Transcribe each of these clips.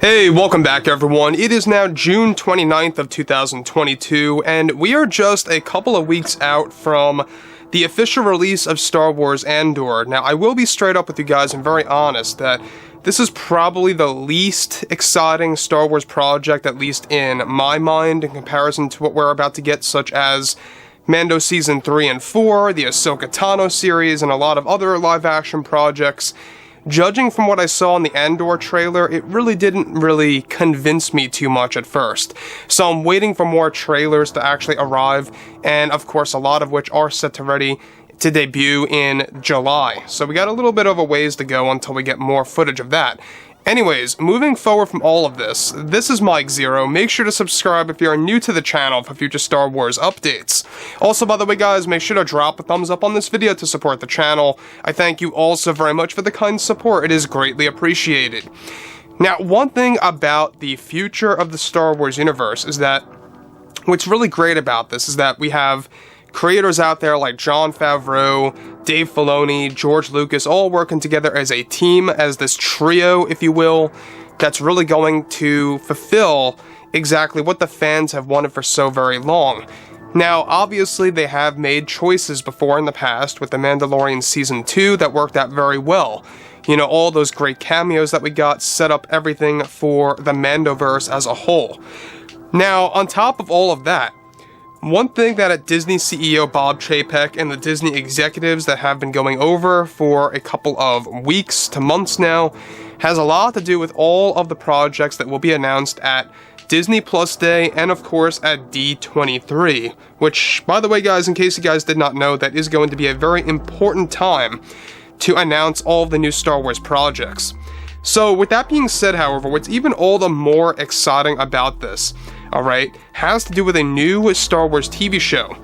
Hey, welcome back everyone. It is now June 29th of 2022, and we are just a couple of weeks out from the official release of Star Wars Andor. Now, I will be straight up with you guys and very honest that this is probably the least exciting Star Wars project, at least in my mind, in comparison to what we're about to get, such as Mando Season 3 and 4, the Ahsoka Tano series, and a lot of other live-action projects. Judging from what I saw in the Andor trailer, it really didn't convince me too much at first. So I'm waiting for more trailers to actually arrive, and of course a lot of which are set to debut in July. So we got a little bit of a ways to go until we get more footage of that. Anyways, moving forward from all of this, this is Mike Zero. Make sure to subscribe if you're new to the channel for future Star Wars updates. Also, by the way guys, make sure to drop a thumbs up on this video to support the channel. I thank you all so very much for the kind support. It is greatly appreciated. Now, one thing about the future of the Star Wars universe is that what's really great about this is that we have creators out there like Jon Favreau, Dave Filoni, George Lucas, all working together as a team, as this trio, if you will, that's really going to fulfill exactly what the fans have wanted for so very long. Now, obviously, they have made choices before in the past with The Mandalorian Season 2 that worked out very well. You know, all those great cameos that we got set up everything for the Mandoverse as a whole. Now, on top of all of that, one thing that Disney CEO Bob Chapek and the Disney executives that have been going over for a couple of weeks to months now has a lot to do with all of the projects that will be announced at Disney Plus Day and of course at D23, which, by the way guys, in case you guys did not know, that is going to be a very important time to announce all of the new Star Wars projects. So with that being said, however, what's even all the more exciting about this, alright, has to do with a new Star Wars TV show.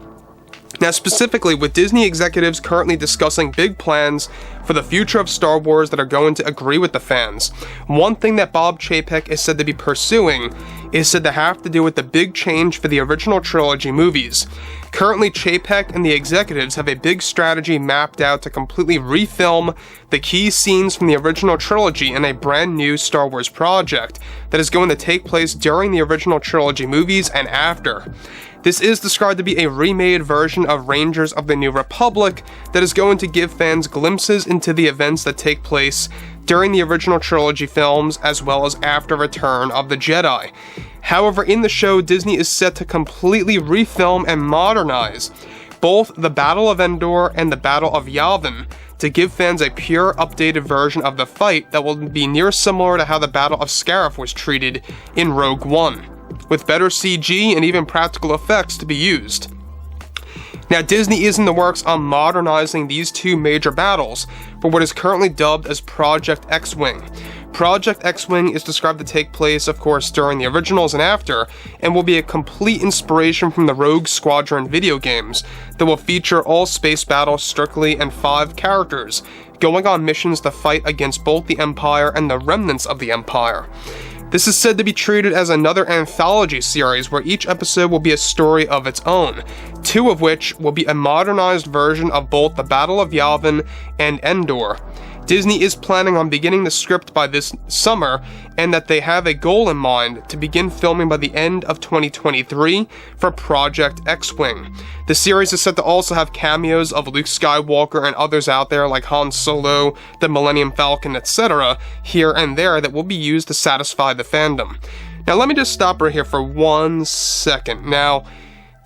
Now, specifically, with Disney executives currently discussing big plans for the future of Star Wars that are going to agree with the fans. One thing that Bob Chapek is said to be pursuing is said to have to do with the big change for the original trilogy movies. Currently, Chapek and the executives have a big strategy mapped out to completely refilm the key scenes from the original trilogy in a brand new Star Wars project that is going to take place during the original trilogy movies and after. This is described to be a remade version of Rangers of the New Republic that is going to give fans glimpses into the events that take place during the original trilogy films as well as after Return of the Jedi. However, in the show, Disney is set to completely refilm and modernize both the Battle of Endor and the Battle of Yavin to give fans a pure, updated version of the fight that will be near similar to how the Battle of Scarif was treated in Rogue One, with better CG and even practical effects to be used. Now, Disney is in the works on modernizing these two major battles for what is currently dubbed as Project X-Wing. Project X-Wing is described to take place, of course, during the originals and after, and will be a complete inspiration from the Rogue Squadron video games that will feature all space battles strictly and 5 characters, going on missions to fight against both the Empire and the remnants of the Empire. This is said to be treated as another anthology series where each episode will be a story of its own, 2 of which will be a modernized version of both the Battle of Yavin and Endor. Disney is planning on beginning the script by this summer, and that they have a goal in mind to begin filming by the end of 2023 for Project X-Wing. The series is set to also have cameos of Luke Skywalker and others out there like Han Solo, the Millennium Falcon, etc. here and there that will be used to satisfy the fandom. Now let me just stop right here for 1 second. Now,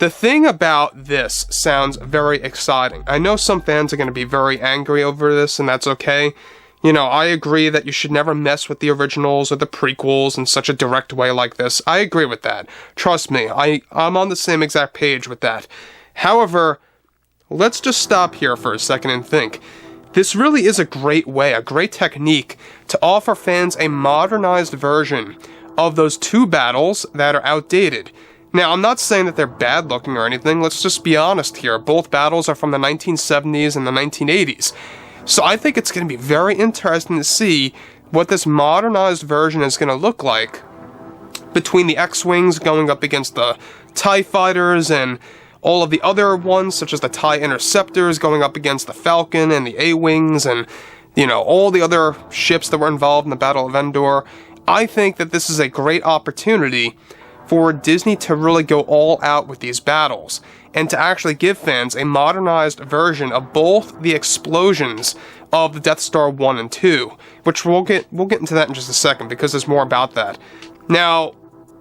the thing about this sounds very exciting. I know some fans are going to be very angry over this, and that's okay. You know, I agree that you should never mess with the originals or the prequels in such a direct way like this. I agree with that. Trust me, I'm on the same exact page with that. However, let's just stop here for a second and think. This really is a great way, a great technique to offer fans a modernized version of those 2 battles that are outdated. Now, I'm not saying that they're bad looking or anything, let's just be honest here. Both battles are from the 1970s and the 1980s. So I think it's going to be very interesting to see what this modernized version is going to look like between the X-Wings going up against the TIE Fighters and all of the other ones, such as the TIE Interceptors going up against the Falcon and the A-Wings and, you know, all the other ships that were involved in the Battle of Endor. I think that this is a great opportunity for Disney to really go all out with these battles, and to actually give fans a modernized version of both the explosions of the Death Star 1 and 2, which we'll get into that in just a second, because there's more about that. Now,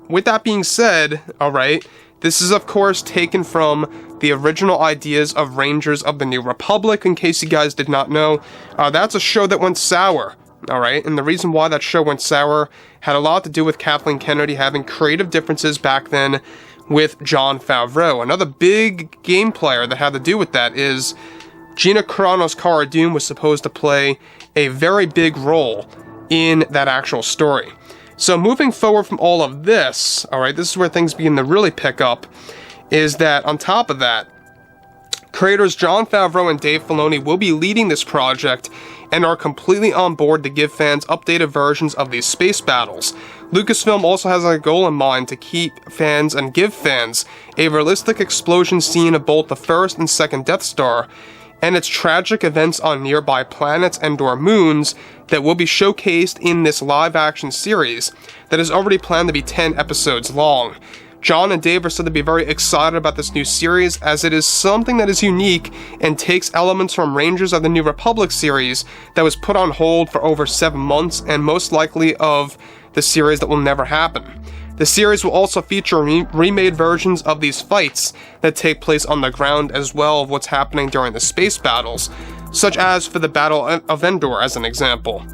with that being said, alright, this is of course taken from the original ideas of Rangers of the New Republic, in case you guys did not know. That's a show that went sour, alright, and the reason why that show went sour had a lot to do with Kathleen Kennedy having creative differences back then with Jon Favreau. Another big game player that had to do with that is Gina Carano's Cara Dune was supposed to play a very big role in that actual story. So moving forward from all of this, alright, this is where things begin to really pick up, is that on top of that, creators Jon Favreau and Dave Filoni will be leading this project and are completely on board to give fans updated versions of these space battles. Lucasfilm also has a goal in mind to keep fans and give fans a realistic explosion scene of both the first and second Death Star, and its tragic events on nearby planets and/or moons that will be showcased in this live-action series that is already planned to be 10 episodes long. John and Dave are said to be very excited about this new series, as it is something that is unique and takes elements from Rangers of the New Republic series that was put on hold for over 7 months, and most likely of the series that will never happen. The series will also feature remade versions of these fights that take place on the ground, as well as what's happening during the space battles, such as for the Battle of Endor as an example.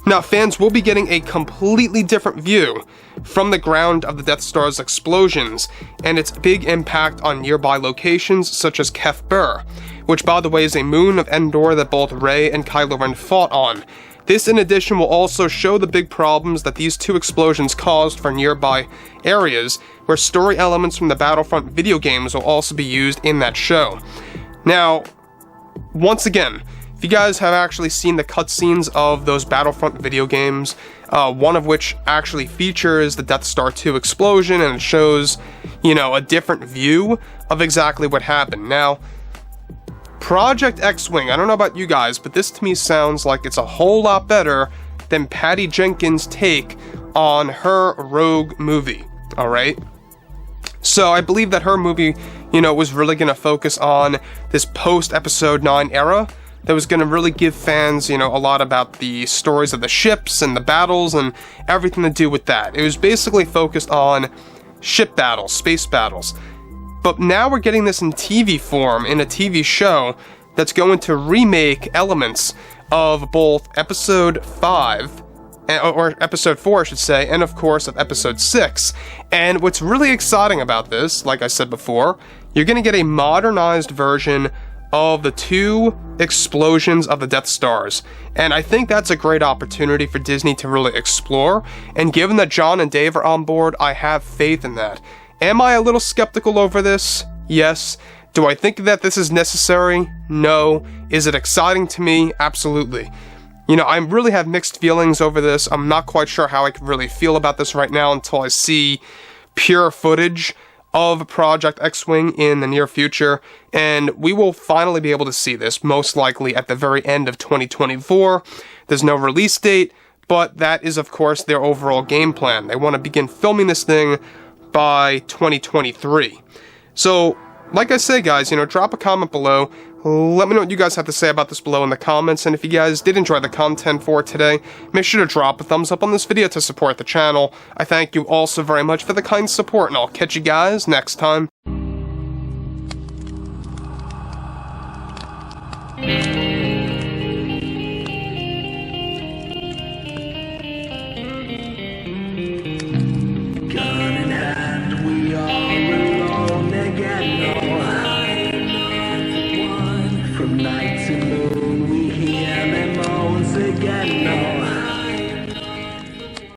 Now, fans will be getting a completely different view from the ground of the Death Star's explosions and its big impact on nearby locations such as Kef Bir, which by the way is a moon of Endor that both Rey and Kylo Ren fought on. This in addition will also show the big problems that these two explosions caused for nearby areas, where story elements from the Battlefront video games will also be used in that show. Now, once again, if you guys have actually seen the cutscenes of those Battlefront video games, one of which actually features the Death Star 2 explosion, and it shows, a different view of exactly what happened. Now, Project X-Wing, I don't know about you guys, but this to me sounds like it's a whole lot better than Patty Jenkins' take on her Rogue movie, alright? So I believe that her movie, was really going to focus on this post-Episode 9 era that was going to really give fans, a lot about the stories of the ships and the battles and everything to do with that. It was basically focused on ship battles, space battles. But now we're getting this in TV form, in a TV show that's going to remake elements of both Episode 5, or Episode 4 I should say, and of course of Episode 6. And what's really exciting about this, like I said before, you're going to get a modernized version of the two explosions of the Death Stars. And I think that's a great opportunity for Disney to really explore, and given that John and Dave are on board, I have faith in that. Am I a little skeptical over this? Yes. Do I think that this is necessary? No. Is it exciting to me? Absolutely. I really have mixed feelings over this. I'm not quite sure how I can really feel about this right now until I see pure footage of Project X-Wing in the near future, and we will finally be able to see this, most likely at the very end of 2024. There's no release date, but that is of course their overall game plan. They want to begin filming this thing by 2023. So, like I say guys, drop a comment below. Let me know what you guys have to say about this below in the comments, and if you guys did enjoy the content for today, make sure to drop a thumbs up on this video to support the channel. I thank you all so very much for the kind support, and I'll catch you guys next time.